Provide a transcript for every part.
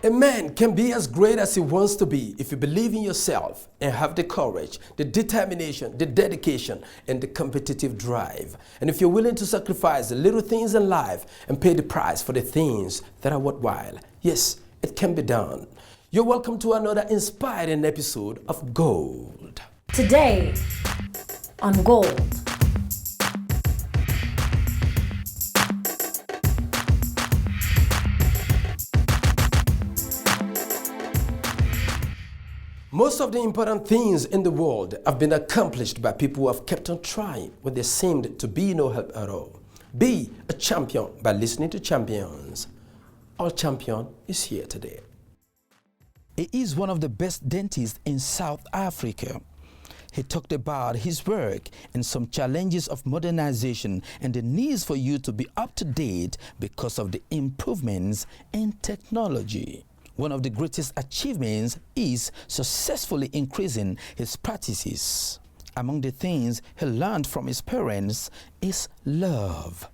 A man can be as great as he wants to be if you believe in yourself and have the courage, the determination, the dedication, and the competitive drive. And if you're willing to sacrifice the little things in life and pay the price for the things that are worthwhile, yes, it can be done. You're welcome to another inspiring episode of Gold. Today on Gold. Most of the important things in the world have been accomplished by people who have kept on trying when there seemed to be no help at all. Be a champion by listening to champions. Our champion is here today. He is one of the best dentists in South Africa. He talked about his work and some challenges of modernization and the needs for you to be up to date because of the improvements in technology. One of the greatest achievements is successfully increasing his practices. Among the things he learned from his parents is love.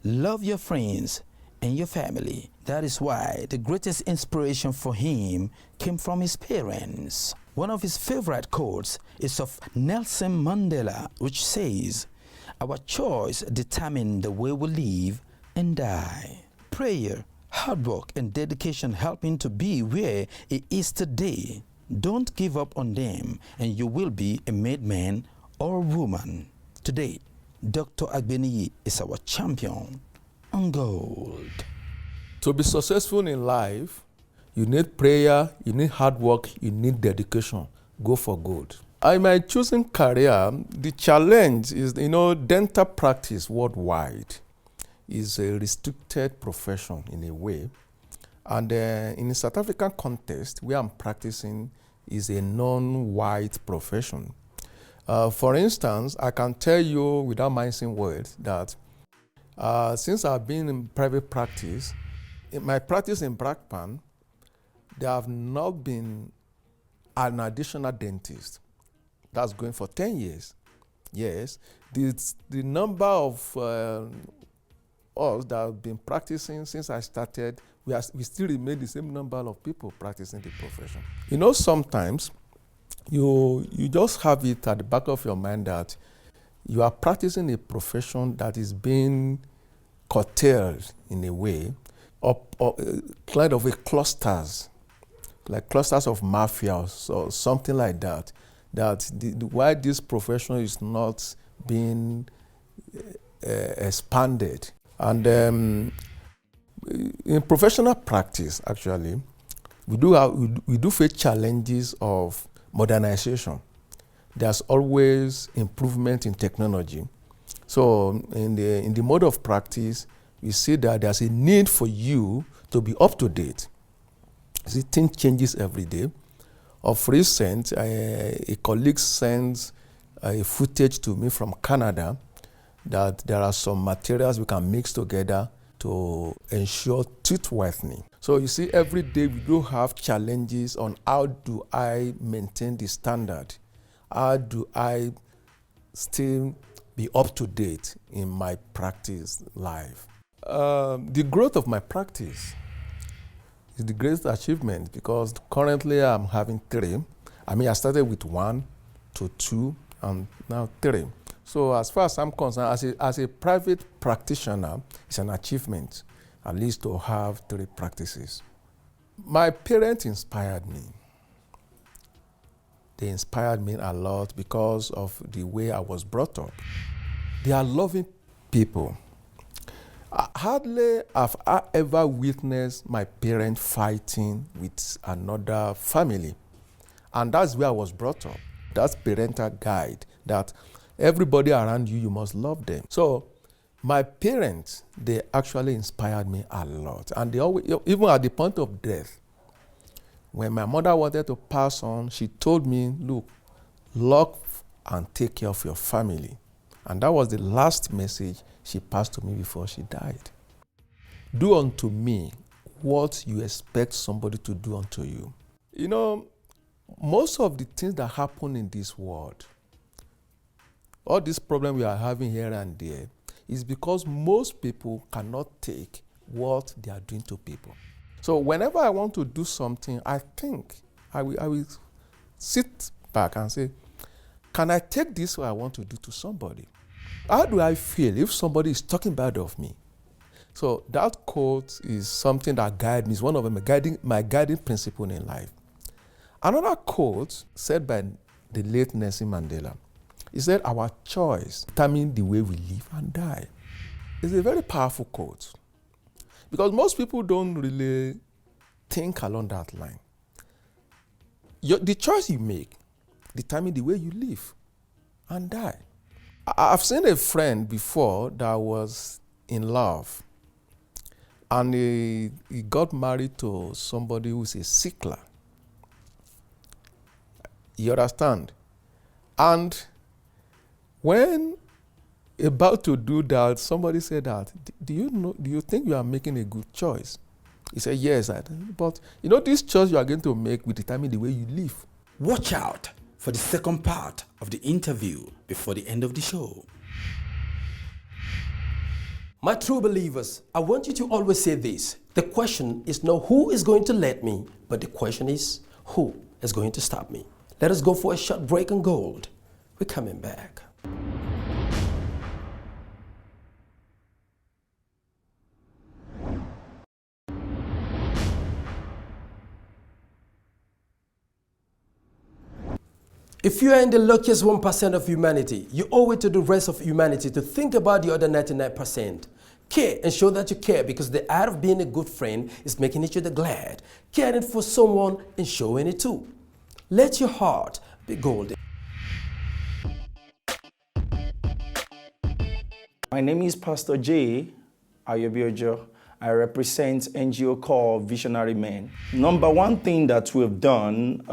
Love your friends and your family. That is why the greatest inspiration for him came from his parents. One of his favorite quotes is of Nelson Mandela, which says, "Our choice determines the way we live and die." Prayer, hard work, and dedication help him to be where he is today. Don't give up on them, and you will be a made man or a woman. Today, Dr. AGBENIYI is our champion on Gold. To be successful in life, you need prayer, you need hard work, you need dedication. Go for gold. In my choosing career, the challenge is, dental practice worldwide is a restricted profession in a way. And in the South African context, where I'm practicing is a non-white profession. For instance, I can tell you without mincing words that since I've been in private practice, in my practice in Brakpan, there have not been an additional dentist. That's going for 10 years. Yes, the number of us that have been practicing since I started, we still remain the same number of people practicing the profession. Sometimes you just have it at the back of your mind that you are practicing a profession that is being curtailed in a way, or kind of a clusters, like clusters of mafias or something like that. Why this profession is not being expanded. And in professional practice, actually, we do face challenges of modernization. There's always improvement in technology. So in the mode of practice, we see that there's a need for you to be up to date. See, things changes every day. Of recent, a colleague sends a footage to me from Canada that there are some materials we can mix together to ensure tooth whitening. So you see, every day we do have challenges on how do I maintain the standard? How do I still be up to date in my practice life? The growth of my practice is the greatest achievement because currently I'm having 3. I started with 1 to 2 and now 3. So as far as I'm concerned, as a private practitioner, it's an achievement, at least to have 3 practices. My parents inspired me. They inspired me a lot because of the way I was brought up. They are loving people. Hardly have I ever witnessed my parents fighting with another family. And that's where I was brought up. That's parental guide, that everybody around you must love them. So my parents, they actually inspired me a lot. And they always, even at the point of death, when my mother wanted to pass on, she told me, look, love and take care of your family. And that was the last message she passed to me before she died. Do unto me what you expect somebody to do unto you. Most of the things that happen in this world, all this problem we are having here and there, is because most people cannot take what they are doing to people. So whenever I want to do something, I think I will sit back and say, can I take this what I want to do to somebody? How do I feel if somebody is talking bad of me? So that quote is something that guides me. It's one of my guiding principle in life. Another quote said by the late Nelson Mandela, he said, our choice determines the way we live and die. It's a very powerful quote because most people don't really think along that line. The choice you make determines the way you live and die. I've seen a friend before that was in love and he got married to somebody who's a sickler. You understand? And when about to do that, somebody said that, do you think you are making a good choice? He said, yes, but this choice you are going to make will determine the way you live. Watch out for the second part of the interview before the end of the show. My true believers, I want you to always say this. The question is not who is going to let me, but the question is who is going to stop me. Let us go for a short break on gold. We're coming back. If you are in the luckiest 1% of humanity, you owe it to the rest of humanity to think about the other 99%. Care and show that you care because the act of being a good friend is making each other glad. Caring for someone and showing it too. Let your heart be golden. My name is Pastor J. Ayobiojo. I represent NGO called Visionary Men. Number one thing that we've done,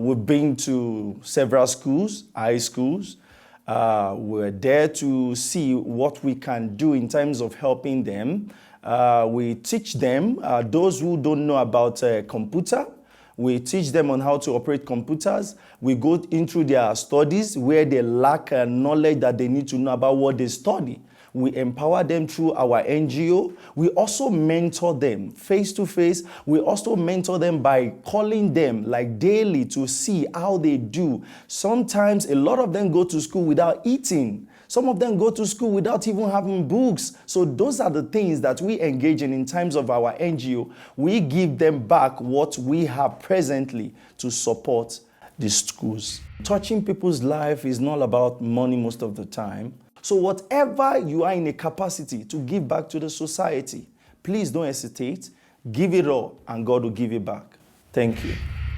we've been to several schools, high schools. We're there to see what we can do in terms of helping them. We teach them, those who don't know about computer, we teach them on how to operate computers. We go into their studies where they lack knowledge that they need to know about what they study. We empower them through our NGO. We also mentor them face to face. We also mentor them by calling them like daily to see how they do. Sometimes a lot of them go to school without eating. Some of them go to school without even having books. So those are the things that we engage in terms of our NGO. We give them back what we have presently to support the schools. Touching people's life is not about money most of the time. So whatever you are in a capacity to give back to the society, please don't hesitate. Give it all and God will give it back. Thank you.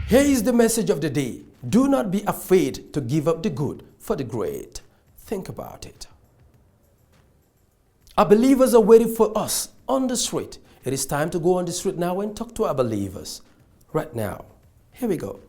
Here is the message of the day. Do not be afraid to give up the good for the great. Think about it. Our believers are waiting for us on the street. It is time to go on the street now and talk to our believers. Right now. Here we go.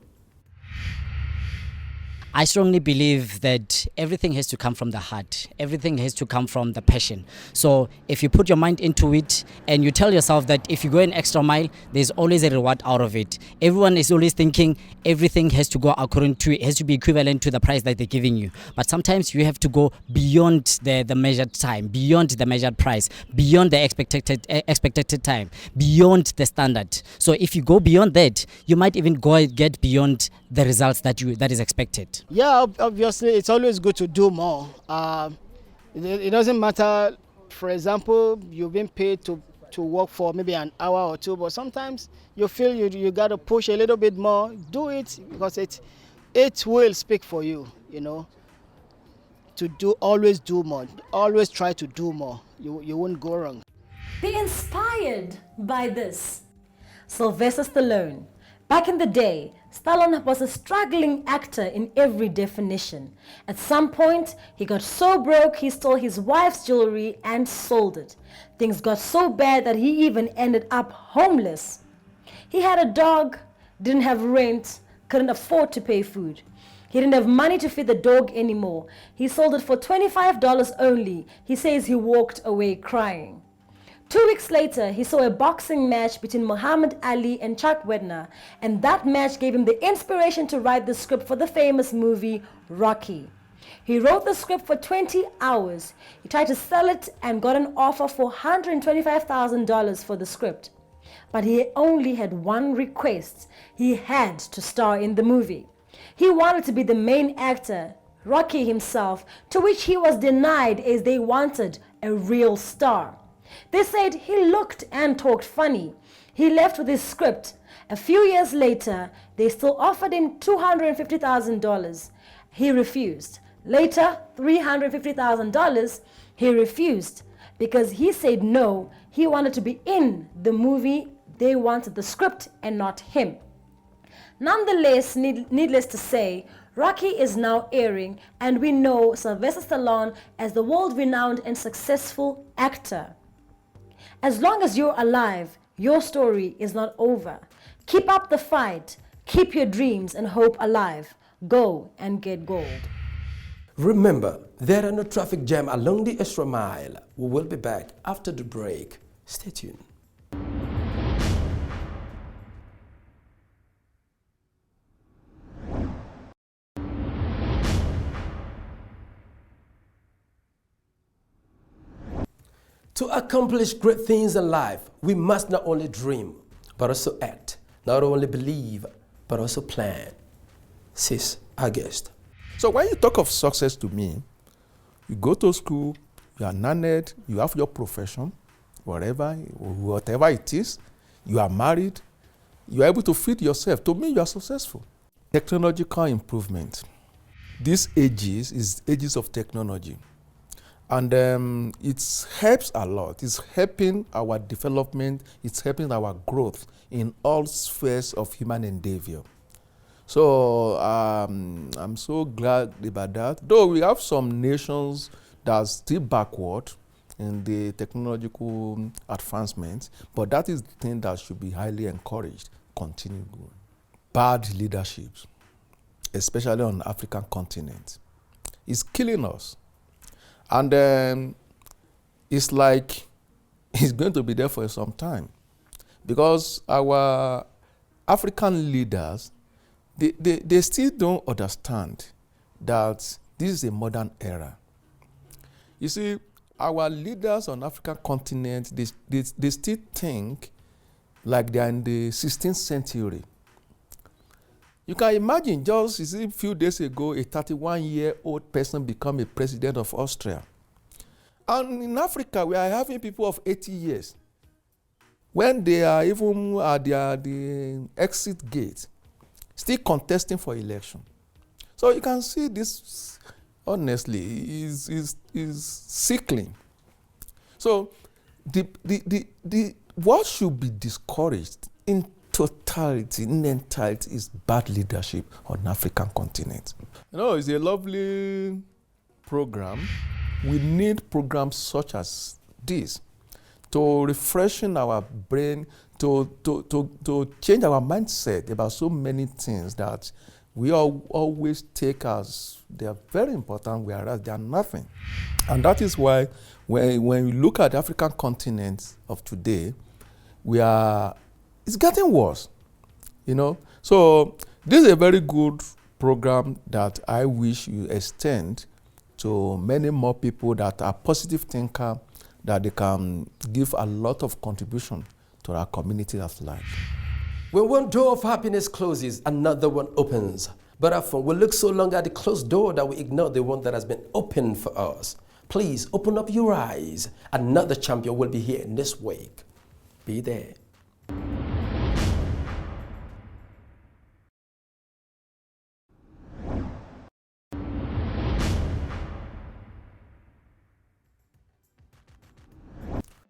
I strongly believe that everything has to come from the heart. Everything has to come from the passion. So if you put your mind into it and you tell yourself that if you go an extra mile, there's always a reward out of it. Everyone is always thinking everything has to go according to, it has to be equivalent to the price that they're giving you. But sometimes you have to go beyond the measured time, beyond the measured price, beyond the expected time, beyond the standard. So if you go beyond that, you might even get beyond the results that is expected. Yeah, obviously, it's always good to do more. It doesn't matter, for example, you've been paid to work for maybe an hour or two, but sometimes you feel you got to push a little bit more. Do it because it will speak for you, always do more. Always try to do more. You won't go wrong. Be inspired by this. Sylvester Stallone. Back in the day, Stallone was a struggling actor in every definition. At some point, he got so broke he stole his wife's jewelry and sold it. Things got so bad that he even ended up homeless. He had a dog, didn't have rent, couldn't afford to pay food. He didn't have money to feed the dog anymore. He sold it for $25 only. He says he walked away crying. 2 weeks later, he saw a boxing match between Muhammad Ali and Chuck Wedner, and that match gave him the inspiration to write the script for the famous movie Rocky. He wrote the script for 20 hours. He tried to sell it and got an offer for $125,000 for the script. but he only had one request. He had to star in the movie. He wanted to be the main actor, Rocky himself, to which he was denied as they wanted a real star. They said he looked and talked funny. He left with his script. A few years later, they still offered him $250,000. He refused. Later, $350,000. He refused because he said no, he wanted to be in the movie. They wanted the script and not him. Nonetheless, needless to say, Rocky is now airing, and we know Sylvester Stallone as the world-renowned and successful actor. As long as you're alive, your story is not over. Keep up the fight, keep your dreams and hope alive. Go and get gold. Remember, there are no traffic jam along the extra mile. We will be back after the break. Stay tuned. To accomplish great things in life, we must not only dream, but also act. Not only believe, but also plan. Sis, our guest. So when you talk of success to me, you go to school, you are learned, you have your profession, whatever it is, you are married, you are able to feed yourself. To me, you are successful. Technological improvement. These ages is ages of technology. And it helps a lot. It's helping our development. It's helping our growth in all spheres of human endeavor. So I'm so glad about that. Though we have some nations that are still backward in the technological advancement, but that is the thing that should be highly encouraged. Continue growing. Bad leadership, especially on the African continent, is killing us. And it's like it's going to be there for some time, because our African leaders, they still don't understand that this is a modern era. You see, our leaders on the African continent, they still think like they are in the 16th century. You can imagine, just a few days ago, a 31-year-old person became a president of Austria. And in Africa, we are having people of 80 years. When they are even at the exit gate, still contesting for election. So you can see this, honestly, is sickling. So what should be discouraged in totality, in entirety, is bad leadership on the African continent. You know, it's a lovely program. We need programs such as this to refreshen our brain, to change our mindset about so many things that we always take as they are very important, whereas they are nothing. And that is why when we look at the African continent of today, it's getting worse, you know. So this is a very good program that I wish you extend to many more people that are positive thinkers, that they can give a lot of contribution to our community at large. When one door of happiness closes, another one opens. But often we look so long at the closed door that we ignore the one that has been opened for us. Please open up your eyes. Another champion will be here this week. Be there.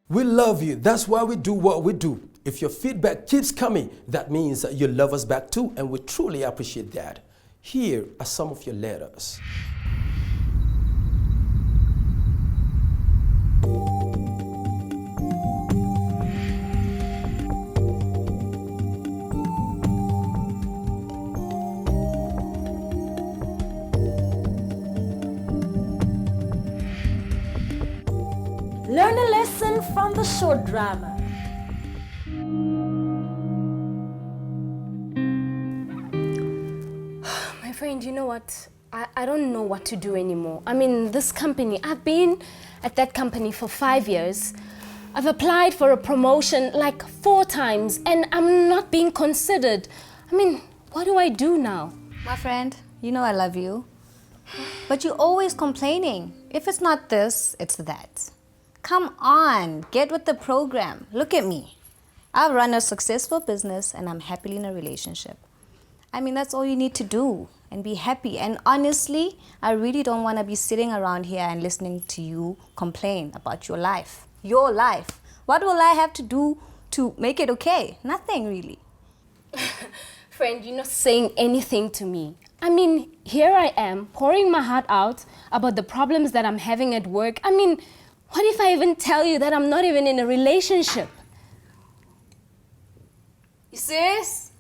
We love you. That's why we do what we do. If your feedback keeps coming, that means that you love us back too, and we truly appreciate that. Here are some of your letters. Learn a lesson from the short drama. My friend, you know what? I don't know what to do anymore. I mean, this company, I've been at that company for 5 years. I've applied for a promotion like 4 times and I'm not being considered. I mean, what do I do now? My friend, you know I love you. But you're always complaining. If it's not this, it's that. Come on, get with the program. Look at me. I run a successful business and I'm happily in a relationship. I mean, that's all you need to do and be happy. And honestly, I really don't want to be sitting around here and listening to you complain about your life. Your life. What will I have to do to make it okay? Nothing really. Friend, you're not saying anything to me. I mean, here I am pouring my heart out about the problems that I'm having at work. I mean, what if I even tell you that I'm not even in a relationship? You serious?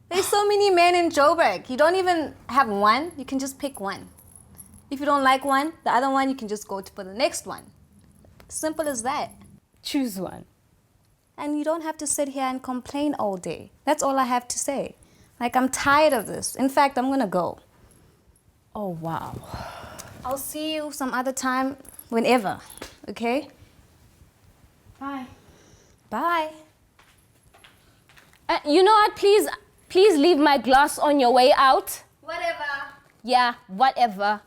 There's so many men in Joburg. You don't even have one. You can just pick one. If you don't like one, the other one, you can just go for the next one. Simple as that. Choose one. And you don't have to sit here and complain all day. That's all I have to say. Like, I'm tired of this. In fact, I'm gonna go. Oh, wow. I'll see you some other time, whenever, okay? Bye. Bye. You know what? Please leave my glass on your way out. Whatever. Yeah, whatever.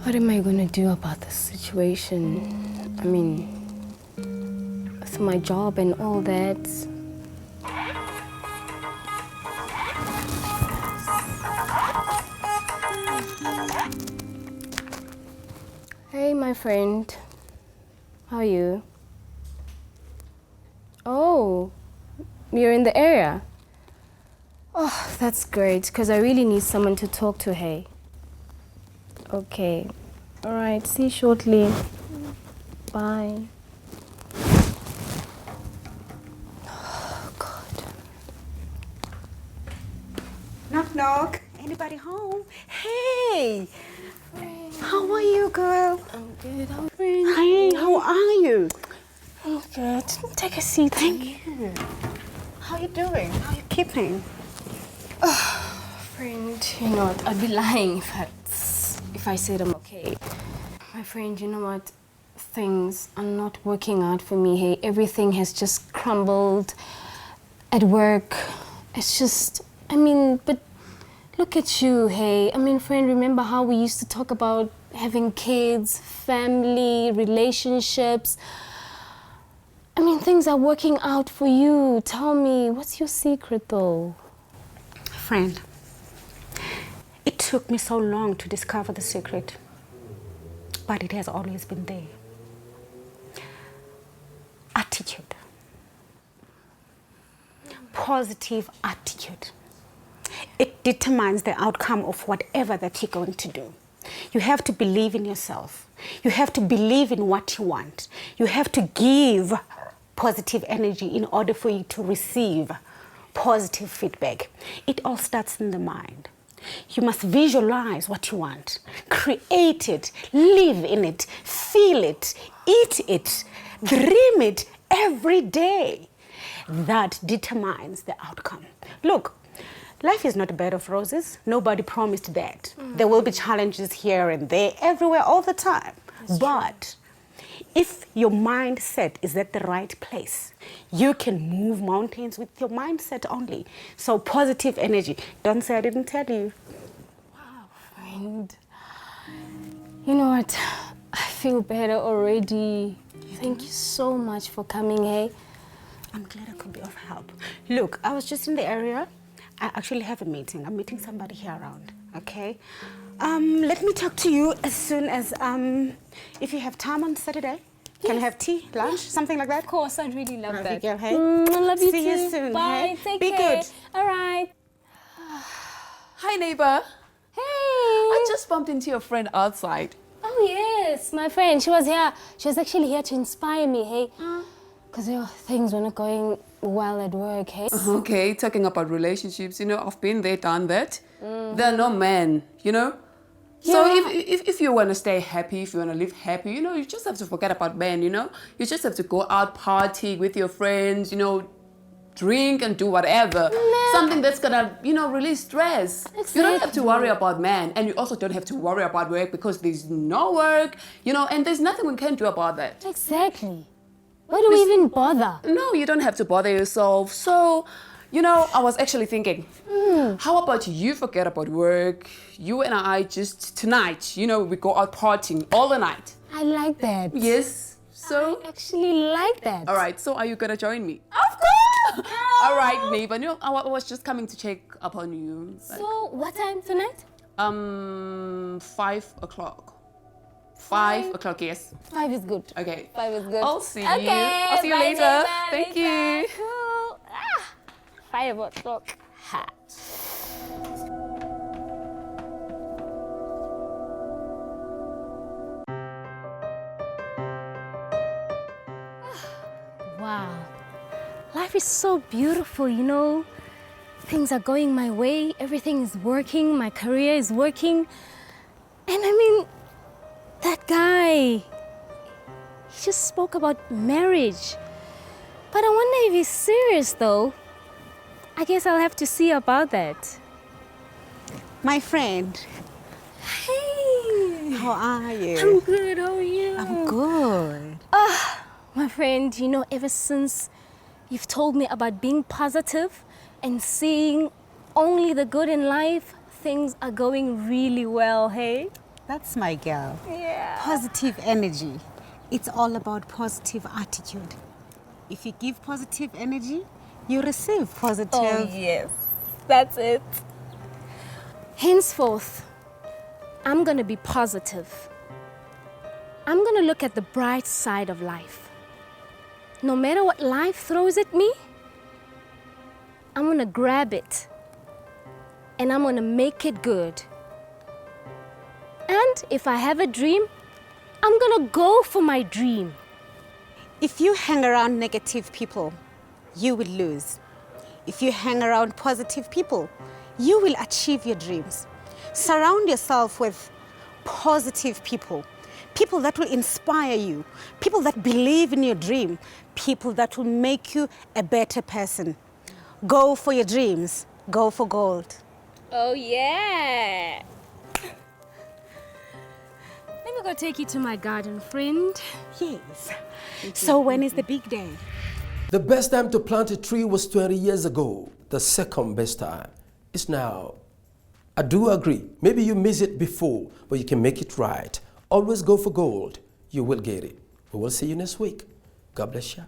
What am I gonna do about this situation? I mean, with my job and all that. Hey, my friend. How are you? Oh, you're in the area? Oh, that's great, because I really need someone to talk to, hey. Okay. All right, see you shortly. Bye. Oh, God. Knock, knock. Anybody home? Hey! How are you, girl? I'm good. How are you? Hey, how are you? I'm good. Take a seat. Thank you. How are you doing? How are you keeping? Friend, you know what? I'd be lying if I said I'm okay. My friend, you know what? Things are not working out for me. Hey, everything has just crumbled at work. It's just, I mean, but look at you, hey. I mean, friend, remember how we used to talk about having kids, family, relationships? I mean, things are working out for you. Tell me, what's your secret, though? Friend, it took me so long to discover the secret, but it has always been there. Attitude. Positive attitude. It determines the outcome of whatever that you're going to do. You have to believe in yourself. You have to believe in what you want. You have to give positive energy in order for you to receive positive feedback. It all starts in the mind. You must visualize what you want, create it, live in it, feel it, eat it, dream it every day. That determines the outcome. Look, life is not a bed of roses. Nobody promised that. There will be challenges here and there, everywhere, all the time. But if your mindset is at the right place, you can move mountains with your mindset only. So positive energy. Don't say I didn't tell you. Wow, friend. You know what? I feel better already. Thank you so much for coming, hey? I'm glad I could be of help. Look, I was just in the area. I actually have a meeting. I'm meeting somebody here around, okay? Let me talk to you as soon as, if you have time on Saturday. Can we have tea, lunch, something like that? Of course, I'd really love that. Girl, hey? I love you See too. you soon. Bye, Hey? take Be care. good. All right. Hi, neighbor. Hey. I just bumped into your friend outside. Oh, yes, my friend. She was here. She was actually here to inspire me, hey? Because things were not going well at work, hey? Okay, talking about relationships, you know, I've been there, done that. There are no men, you know? So if you want to stay happy, if you want to live happy, you know, you just have to forget about men, you know? You just have to go out party with your friends, you know, drink and do whatever. Something that's gonna, you know, release stress. You don't have to worry about men, and you also don't have to worry about work because there's no work, you know, and there's nothing we can do about that. Exactly. Why do we even bother? No, you don't have to bother yourself. So, you know, I was actually thinking, how about you forget about work? You and I just tonight, you know, we go out partying all the night. I like that. Yes. So I actually like that. all right, so are you gonna join me? Of course! All right, neighbor. You know, I was just coming to check upon you. So, what time tonight? 5 o'clock. 5 o'clock, yes. 5 is good. Okay. 5 is good. I'll see you. Okay, I'll see you bye, later. neighbor, Thank neighbor. you. Cool. 5 o'clock. Ha. Wow. Life is so beautiful, you know. Things are going my way, everything is working, my career is working. And I mean, that guy, he just spoke about marriage. But I wonder if he's serious though. I guess I'll have to see about that. My friend, Hey! how are you? I'm good, how are you? I'm good. My friend, you know, ever since you've told me about being positive and seeing only the good in life, things are going really well, hey? That's my girl. Yeah. Positive energy. It's all about positive attitude. If you give positive energy, you receive positive. Oh, yes. That's it. Henceforth, I'm gonna be positive. I'm gonna look at the bright side of life. No matter what life throws at me, I'm gonna grab it and I'm gonna make it good. And if I have a dream, I'm gonna go for my dream. If you hang around negative people, you will lose. If you hang around positive people, you will achieve your dreams. Surround yourself with positive people. People that will inspire you. People that believe in your dream. People that will make you a better person. Go for your dreams. Go for gold. Oh, yeah. Let me go take you to my garden, friend. Yes. So when is the big day? The best time to plant a tree was 20 years ago. The second best time is now. I do agree. Maybe you missed it before, but you can make it right. Always go for gold. You will get it. We will see you next week. God bless you.